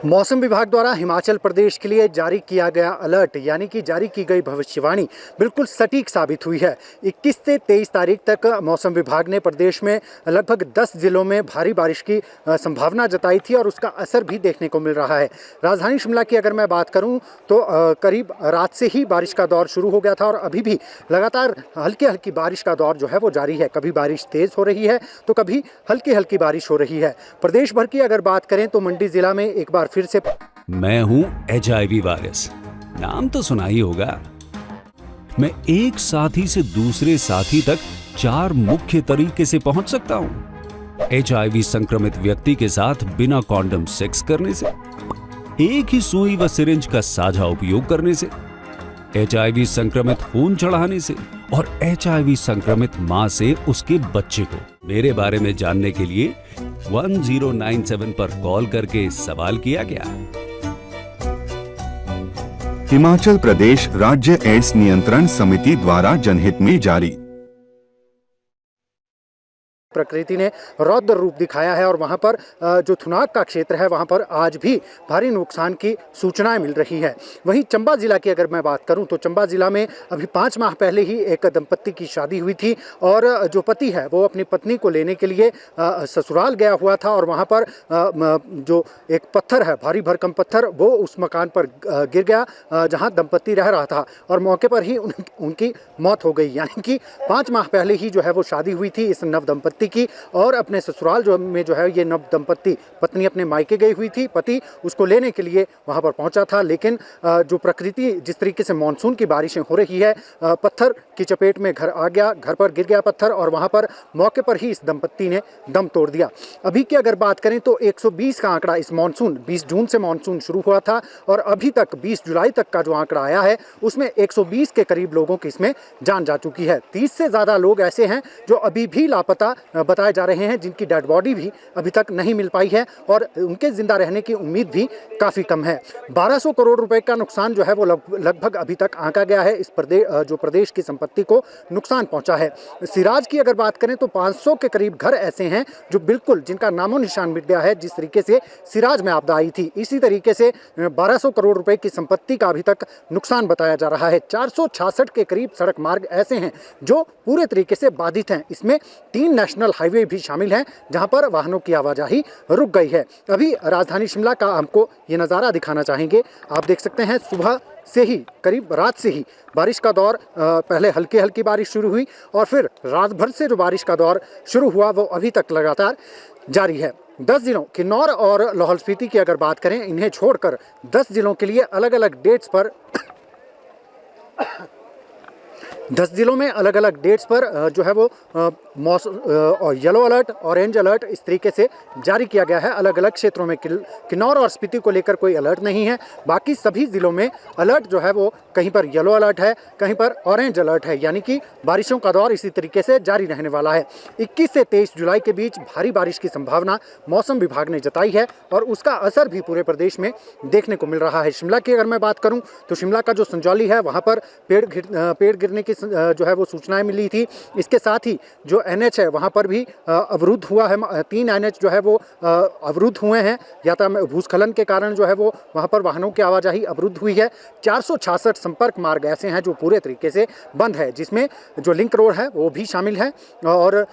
मौसम विभाग द्वारा हिमाचल प्रदेश के लिए जारी किया गया अलर्ट यानी कि जारी की गई भविष्यवाणी बिल्कुल सटीक साबित हुई है। 21 से 23 तारीख तक मौसम विभाग ने प्रदेश में लगभग 10 जिलों में भारी बारिश की संभावना जताई थी और उसका असर भी देखने को मिल रहा है। राजधानी शिमला की अगर मैं बात करूं तो करीब रात से ही बारिश का दौर शुरू हो गया था और अभी भी लगातार हल्की हल्की बारिश का दौर जो है वो जारी है। कभी बारिश तेज़ हो रही है तो कभी हल्की हल्की बारिश हो रही है। प्रदेश भर की अगर बात करें तो मंडी जिला में एक बार फिर से मैं हूं HIV वायरस, नाम तो सुना ही होगा। मैं एक साथी से दूसरे साथी तक 4 मुख्य तरीके से पहुंच सकता हूं। HIV संक्रमित व्यक्ति के साथ बिना कॉन्डम सेक्स करने से, एक ही सुई व सिरिंज का साझा उपयोग करने से, HIV संक्रमित खून चढ़ाने से और HIV संक्रमित मां से उसके बच्चे को। मेरे बारे में जानने के लिए 1097 पर कॉल करके सवाल किया गया। हिमाचल प्रदेश राज्य एड्स नियंत्रण समिति द्वारा जनहित में जारी। प्रकृति ने रौद्र रूप दिखाया है और वहां पर जो थुनाग का क्षेत्र है वहां पर आज भी भारी नुकसान की सूचनाएं मिल रही है। वहीं चंबा जिला की अगर मैं बात करूं तो चंबा जिला में अभी 5 माह पहले ही एक दंपत्ति की शादी हुई थी और जो पति है वो अपनी पत्नी को लेने के लिए ससुराल गया हुआ था और वहां पर जो एक पत्थर है, भारी भरकम पत्थर, वो उस मकान पर गिर गया जहां दंपत्ति रह रहा था और मौके पर ही उनकी मौत हो गई। यानी कि 5 माह पहले ही जो है वो शादी हुई थी इस नव दंपत्ति की और अपने ससुराल में जो है ये नव दंपत्ति, पत्नी अपने मायके गई हुई थी, पति उसको लेने के लिए वहां पर पहुंचा था। लेकिन जो प्रकृति जिस तरीके से मानसून की बारिशें हो रही है, पत्थर की चपेट में घर आ गया, घर पर गिर गया पत्थर और वहां पर मौके पर ही इस दंपत्ति ने दम तोड़ दिया। अभी की अगर बात करें तो 120 का आंकड़ा, इस मानसून 20 जून से मानसून शुरू हुआ था और अभी तक 20 जुलाई तक का जो आंकड़ा आया है उसमें 120 के करीब लोगों की इसमें जान जा चुकी है। 30 से ज़्यादा लोग ऐसे हैं जो अभी भी लापता बताए जा रहे हैं, जिनकी डेड बॉडी भी अभी तक नहीं मिल पाई है और उनके जिंदा रहने की उम्मीद भी काफ़ी कम है। 1200 करोड़ रुपए का नुकसान जो है वो लगभग अभी तक आंका गया है। इस प्रदेश की संपत्ति को नुकसान पहुंचा है। सिराज की अगर बात करें तो 500 के करीब घर ऐसे हैं जो बिल्कुल, जिनका नामो निशान मिट गया है। जिस तरीके से सिराज में आपदा आई थी, इसी तरीके से 1200 करोड़ रुपए की संपत्ति का अभी तक नुकसान बताया जा रहा है। 466 के करीब सड़क मार्ग ऐसे हैं जो पूरे तरीके से बाधित हैं। इसमें 3 नेशनल हाईवे भी शामिल हैं जहां पर वाहनों की आवाजाही रुक गई है। अभी राजधानी शिमला का हमको ये नज़ारा दिखाना चाहेंगे। आप देख सकते हैं सुबह से ही, करीब रात से ही बारिश का दौर, पहले हल्की हल्की बारिश शुरू हुई और फिर रात भर से जो बारिश का दौर शुरू हुआ वो अभी तक लगातार जारी है। 10 जिलों किन्नौर और लाहौल स्पीति की अगर बात करें, इन्हें छोड़कर 10 जिलों के लिए अलग अलग डेट्स पर 10 जिलों में अलग अलग डेट्स पर जो है वो येलो अलर्ट, ऑरेंज अलर्ट इस तरीके से जारी किया गया है। अलग अलग क्षेत्रों में किन्नौर और स्पीति को लेकर कोई अलर्ट नहीं है। बाकी सभी ज़िलों में अलर्ट जो है वो कहीं पर येलो अलर्ट है, कहीं पर ऑरेंज अलर्ट है, यानी कि बारिशों का दौर इसी तरीके से जारी रहने वाला है। 21 से 23 जुलाई के बीच भारी बारिश की संभावना मौसम विभाग ने जताई है और उसका असर भी पूरे प्रदेश में देखने को मिल रहा है। शिमला की अगर मैं बात करूँ तो शिमला का जो संजौली है वहाँ पर पेड़ गिरने की जो है वो सूचनाएं मिली थी। इसके साथ ही जो NH है वहाँ पर भी अवरुद्ध हुआ है। 3 NH जो है वो अवरुद्ध हुए हैं, भूस्खलन के कारण जो है वो वहाँ पर वाहनों की आवाजाही अवरुद्ध हुई है। 466 संपर्क मार्ग ऐसे हैं जो पूरे तरीके से बंद है, जिसमें जो लिंक रोड है वो भी शामिल है। और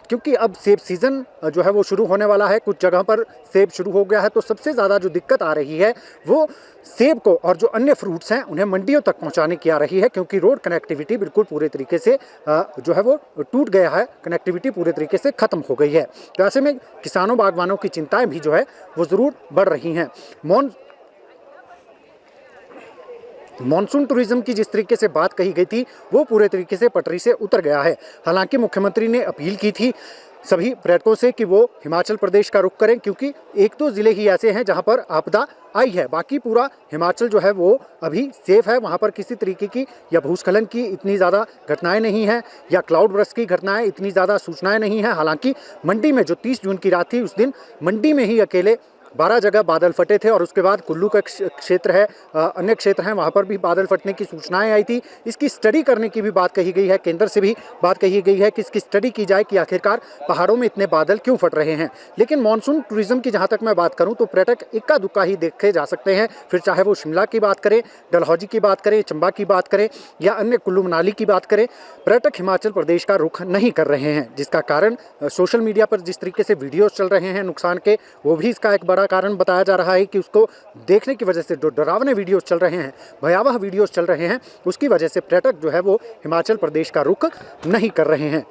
क्योंकि अब सेब सीज़न जो है वो शुरू होने वाला है, कुछ जगह पर सेब शुरू हो गया है, तो सबसे ज़्यादा जो दिक्कत आ रही है वो सेब को और जो अन्य फ्रूट्स हैं उन्हें मंडियों तक पहुंचाने की आ रही है, क्योंकि रोड कनेक्टिविटी बिल्कुल पूरे तरीके से जो है वो टूट गया है, कनेक्टिविटी पूरे तरीके से ख़त्म हो गई है। तो ऐसे में किसानों बागवानों की चिंताएं भी जो है वो ज़रूर बढ़ रही हैं। मॉनसून टूरिज्म की जिस तरीके से बात कही गई थी वो पूरे तरीके से पटरी से उतर गया है। हालांकि मुख्यमंत्री ने अपील की थी सभी पर्यटकों से कि वो हिमाचल प्रदेश का रुख करें, क्योंकि 1-2 ज़िले ही ऐसे हैं जहां पर आपदा आई है। बाकी पूरा हिमाचल जो है वो अभी सेफ है। वहां पर किसी तरीके की या भूस्खलन की इतनी ज़्यादा घटनाएं नहीं हैं या क्लाउड बर्स्ट की घटनाएं इतनी ज़्यादा सूचनाएं नहीं हैं। हालांकि मंडी में जो 30 जून की रात थी, उस दिन मंडी में ही अकेले 12 जगह बादल फटे थे और उसके बाद कुल्लू का क्षेत्र है, अन्य क्षेत्र हैं, वहाँ पर भी बादल फटने की सूचनाएं आई थी। इसकी स्टडी करने की भी बात कही गई है, केंद्र से भी बात कही गई है कि इसकी स्टडी की जाए कि आखिरकार पहाड़ों में इतने बादल क्यों फट रहे हैं। लेकिन मानसून टूरिज्म की जहाँ तक मैं बात करूँ तो पर्यटक इक्का दुक्का ही देखे जा सकते हैं, फिर चाहे वो शिमला की बात करें, डलहौजी की बात करें, चंबा की बात करें या अन्य कुल्लू मनाली की बात करें, पर्यटक हिमाचल प्रदेश का रुख नहीं कर रहे हैं। जिसका कारण सोशल मीडिया पर जिस तरीके से वीडियोस चल रहे हैं नुकसान के, वो भी इसका एक बड़ा कारण बताया जा रहा है कि उसको देखने की वजह से जो डरावने वीडियोस चल रहे हैं, भयावह वीडियोस चल रहे हैं, उसकी वजह से पर्यटक जो है वो हिमाचल प्रदेश का रुख नहीं कर रहे हैं।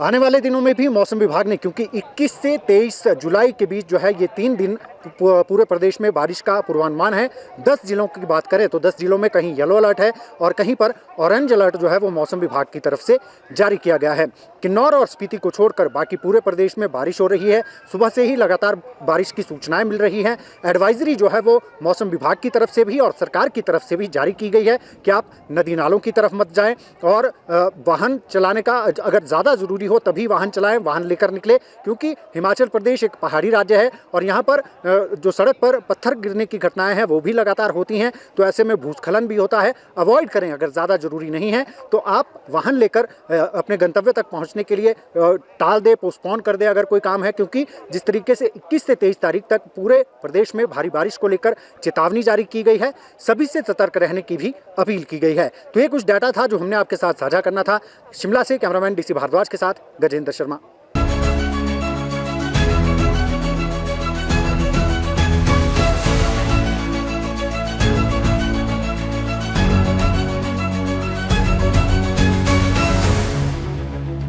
आने वाले दिनों में भी मौसम विभाग ने, क्योंकि 21 से 23 जुलाई के बीच जो है ये 3 दिन पूरे प्रदेश में बारिश का पूर्वानुमान है। 10 जिलों की बात करें तो 10 जिलों में कहीं येलो अलर्ट है और कहीं पर ऑरेंज अलर्ट जो है वो मौसम विभाग की तरफ से जारी किया गया है। किन्नौर और स्पीति को छोड़कर बाकी पूरे प्रदेश में बारिश हो रही है। सुबह से ही लगातार बारिश की सूचनाएं मिल रही हैं। एडवाइजरी जो है वो मौसम विभाग की तरफ से भी और सरकार की तरफ से भी जारी की गई है कि आप नदी नालों की तरफ मत जाएं और वाहन चलाने का अगर ज़्यादा ज़रूरी हो तभी वाहन चलाएं, वाहन लेकर निकले, क्योंकि हिमाचल प्रदेश एक पहाड़ी राज्य है और यहाँ पर जो सड़क पर पत्थर गिरने की घटनाएं हैं वो भी लगातार होती हैं। तो ऐसे में भूस्खलन भी होता है। अवॉइड करें, अगर ज़्यादा ज़रूरी नहीं है तो आप वाहन लेकर अपने गंतव्य तक पहुँचने के लिए टाल दे, पोस्टपोन कर दे अगर कोई काम है, क्योंकि जिस तरीके से 21 से 23 तारीख तक पूरे प्रदेश में भारी बारिश को लेकर चेतावनी जारी की गई है। सभी से सतर्क रहने की भी अपील की गई है। तो ये कुछ डाटा था जो हमने आपके साथ साझा करना था। शिमला से कैमरामैन DC भारद्वाज के साथ गजेंद्र शर्मा।